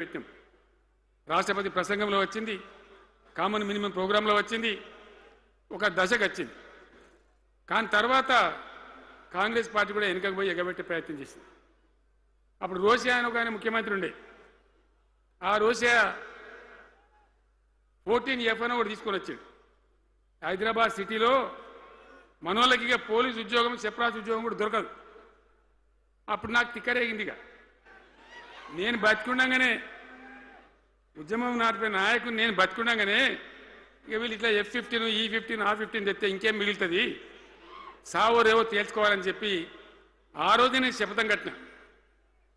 పెట్టాం. రాష్ట్రపతి ప్రసంగంలో వచ్చింది, కామన్ మినిమం ప్రోగ్రాంలో వచ్చింది, ఒక దశకు వచ్చింది. కానీ తర్వాత కాంగ్రెస్ పార్టీ కూడా వెనుకకు పోయి ఎగబెట్టే ప్రయత్నం చేసింది. అప్పుడు రోషియా అని ఒక ఆయన ముఖ్యమంత్రి ఉండే, ఆ రోషియా 14F అని ఒకటి తీసుకొని వచ్చాడు. హైదరాబాద్ సిటీలో మనోళ్ళకి ఇక పోలీసు ఉద్యోగం సెప్రాస్ ఉద్యోగం కూడా దొరకదు. అప్పుడు నాకు తిక్కరేగిందిగా, నేను బతికుండగానే ఉద్యమం నాటిపోయిన నాయకుని నేను బతికుండగానే ఇక వీళ్ళు ఇట్లా F-15 E-15 R-15 తెస్తే ఇంకేం మిగులుతుంది, సావోరేవో తేల్చుకోవాలని చెప్పి ఆ రోజు నేను శపథం కట్టిన.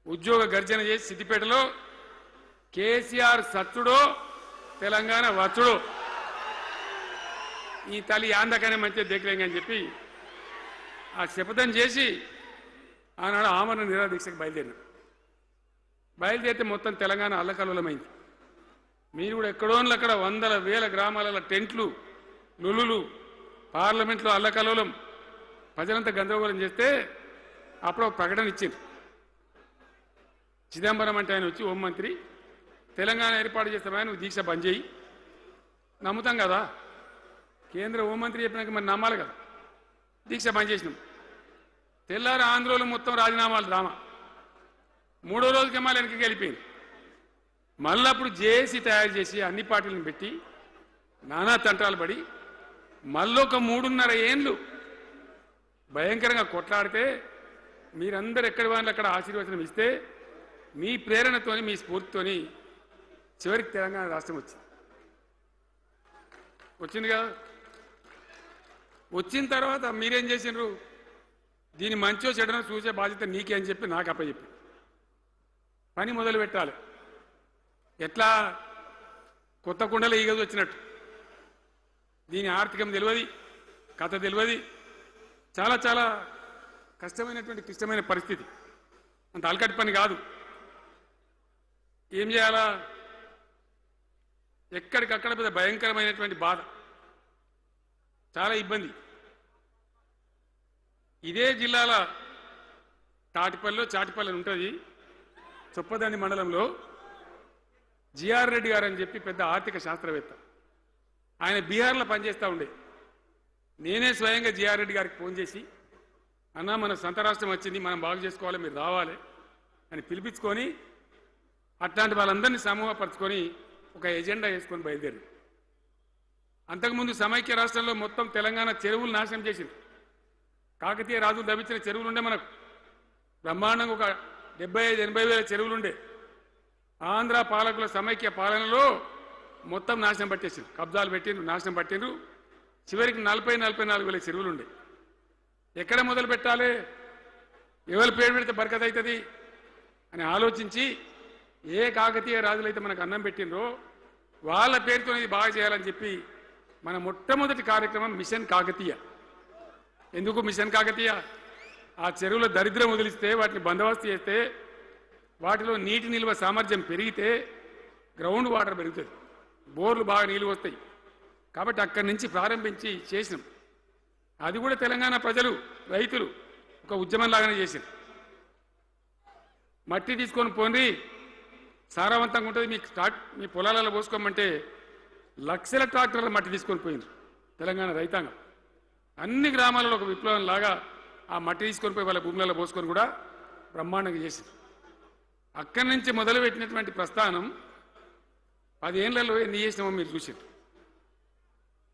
ఉద్యోగ గర్జన చేసి సిద్దిపేటలో కేసీఆర్ సచ్చుడో తెలంగాణ వచ్చుడో, ఈ తల్లి యాందకనే మంచిగా దిగలేంగని చెప్పి ఆ శపథం చేసి ఆనాడు ఆమరణ నిరాదీక్షకు బయలుదేరితే మొత్తం తెలంగాణ అల్లకల్లోలమైంది. మీరు కూడా ఎక్కడోన్లు అక్కడ వందల వేల గ్రామాల టెంట్లు లొల్లులు, పార్లమెంట్లో అల్లకల్లోలం, ప్రజలంతా గందరగోళం చేస్తే అప్పుడు ఒక ప్రకటన ఇచ్చింది. చిదంబరం అంటే ఆయన వచ్చి హోంమంత్రి, తెలంగాణ ఏర్పాటు చేస్తామని నువ్వు దీక్ష బంద్ చేయి. నమ్ముతాం కదా, కేంద్ర హోంమంత్రి చెప్పినాక మరి నమ్మాలి కదా. దీక్ష బంద్ చేసినాం. తెల్లారి ఆంధ్రోలు మొత్తం రాజీనామాలు డ్రామా. మూడో రోజుకి మళ్ళీ వెనక్కి వెళ్ళిపోయింది. మళ్ళీ అప్పుడు జేఏసీ తయారు చేసి అన్ని పార్టీలను పెట్టి నానా తంటాలు పడి మళ్ళొక 3.5 ఏళ్ళు భయంకరంగా కొట్లాడితే మీరందరూ ఎక్కడి వాళ్ళు అక్కడ ఆశీర్వచనం ఇస్తే మీ ప్రేరణతోని మీ స్ఫూర్తితోని చివరికి తెలంగాణ రాష్ట్రం వచ్చింది కదా. వచ్చిన తర్వాత మీరేం చేసినారు, దీని మంచో చెడనో చూసే బాధ్యత నీకే అని చెప్పి నాకు అప్పచెప్పి పని మొదలు పెట్టాలి. ఎట్లా కొత్త కుండలో ఈగ వచ్చినట్టు. దీని ఆర్థికం తెలియదు, కథ తెలియదు, చాలా చాలా కష్టమైనటువంటి క్లిష్టమైన పరిస్థితి. అంత అలకటి పని కాదు. ఏం చేయాలా, ఎక్కడికక్కడ పెద్ద భయంకరమైనటువంటి బాధ, చాలా ఇబ్బంది. ఇదే జిల్లాల చాటిపల్లి ఉంటుంది, చొప్పదండి మండలంలో జిఆర్ రెడ్డి గారు అని చెప్పి పెద్ద ఆర్థిక శాస్త్రవేత్త, ఆయన బీహార్లో పనిచేస్తూ ఉండే. నేనే స్వయంగా జిఆర్ రెడ్డి గారికి ఫోన్ చేసి, అన్నా మన సొంత రాష్ట్రం వచ్చింది, మనం బాగు చేసుకోవాలి, మీరు రావాలి అని పిలిపించుకొని అట్లాంటి వాళ్ళందరినీ సమూహపరచుకొని ఒక ఎజెండా వేసుకొని బయలుదేరి. అంతకుముందు సమైక్య రాష్ట్రంలో మొత్తం తెలంగాణ చెరువులు నాశనం చేసింది. కాకతీయ రాజులు తవ్వించిన చెరువులు ఉండే మనకు బ్రహ్మాండంగా ఒక 75-80 వేల చెరువులు ఉండే. ఆంధ్ర పాలకుల సమైక్య పాలనలో మొత్తం నాశనం పట్టేసింది, కబ్జాలు పెట్టిండ్రు, నాశనం పట్టిండ్రు. చివరికి 40-44 వేల చెరువులు ఉండే. ఎక్కడ మొదలు పెట్టాలి, ఎవరి పేరు పెడితే బరకత అవుతుంది అని ఆలోచించి ఏ కాకతీయ రాజులైతే మనకు అన్నం పెట్టిండ్రో వాళ్ళ పేరుతో ఇది బాగా చేయాలని చెప్పి మన మొట్టమొదటి కార్యక్రమం మిషన్ కాకతీయ. ఎందుకు మిషన్ కాకతీయ, ఆ చెరువుల దరిద్రం వదిలిస్తే, వాటిని బందోబస్తు చేస్తే, వాటిలో నీటి నిల్వ సామర్థ్యం పెరిగితే గ్రౌండ్ వాటర్ పెరుగుతుంది, బోర్లు బాగా నీళ్ళు వస్తాయి. కాబట్టి అక్కడి నుంచి ప్రారంభించి చేసినాం. అది కూడా తెలంగాణ ప్రజలు, రైతులు ఒక ఉద్యమంలాగానే చేశారు. మట్టి తీసుకొని పోండి, సారవంతంగా ఉంటుంది, మీ పొలాలలో పోసుకోమంటే లక్షల ట్రాక్టర్ల మట్టి తీసుకొని పోయింది తెలంగాణ రైతాంగం. అన్ని గ్రామాలలో ఒక విప్లవం లాగా ఆ మట్టి తీసుకొని పోయి వాళ్ళ భూములలో పోసుకొని కూడా బ్రహ్మాండంగా చేసింది. అక్కడి నుంచి మొదలుపెట్టినటువంటి ప్రస్థానం 10 ఏళ్లలో ఎన్ని చేసినామో మీరు చూసారు.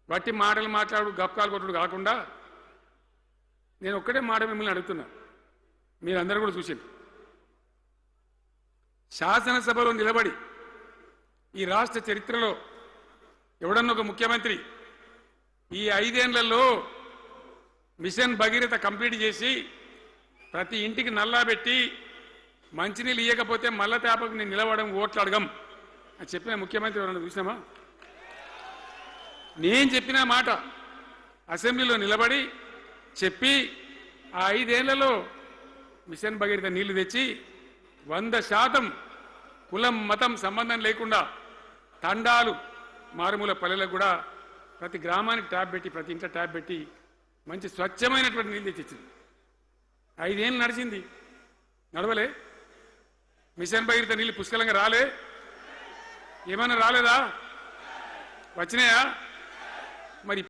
బట్టి మాటలు మాట్లాడు గప్కాలు కొట్టుడు కాకుండా నేను ఒక్కటే మాట మిమ్మల్ని అడుగుతున్నా, మీరందరూ కూడా చూసారు. శాసనసభలో నిలబడి ఈ రాష్ట్ర చరిత్రలో ఎవడన్నా ఒక ముఖ్యమంత్రి ఈ 5 ఏళ్లలో మిషన్ భగీరథ కంప్లీట్ చేసి ప్రతి ఇంటికి నల్లా పెట్టి మంచినీళ్ళు ఇవ్వకపోతే మల్ల తేపకు నేను నిలవడం ఓట్లు అడగం అని చెప్పిన ముఖ్యమంత్రి ఎవరన్నా చూసినామా? నేను చెప్పిన మాట అసెంబ్లీలో నిలబడి చెప్పి ఆ 5 ఏళ్లలో మిషన్ భగీరథ నీళ్లు తెచ్చి 100% కులం మతం సంబంధం లేకుండా తండాలు మారుమూల పల్లెలకు కూడా ప్రతి గ్రామానికి ట్యాబ్ పెట్టి, ప్రతి ఇంట్లో ట్యాబ్ పెట్టి మంచి స్వచ్ఛమైనటువంటి నీళ్ళు తెచ్చిచ్చింది. 5 ఏళ్ళు నడిచింది, నడవలే. మిషన్ భగీరథ నీళ్ళు పుష్కలంగా రాలే. ఏమన్నా రాలేదా? వచ్చినాయా?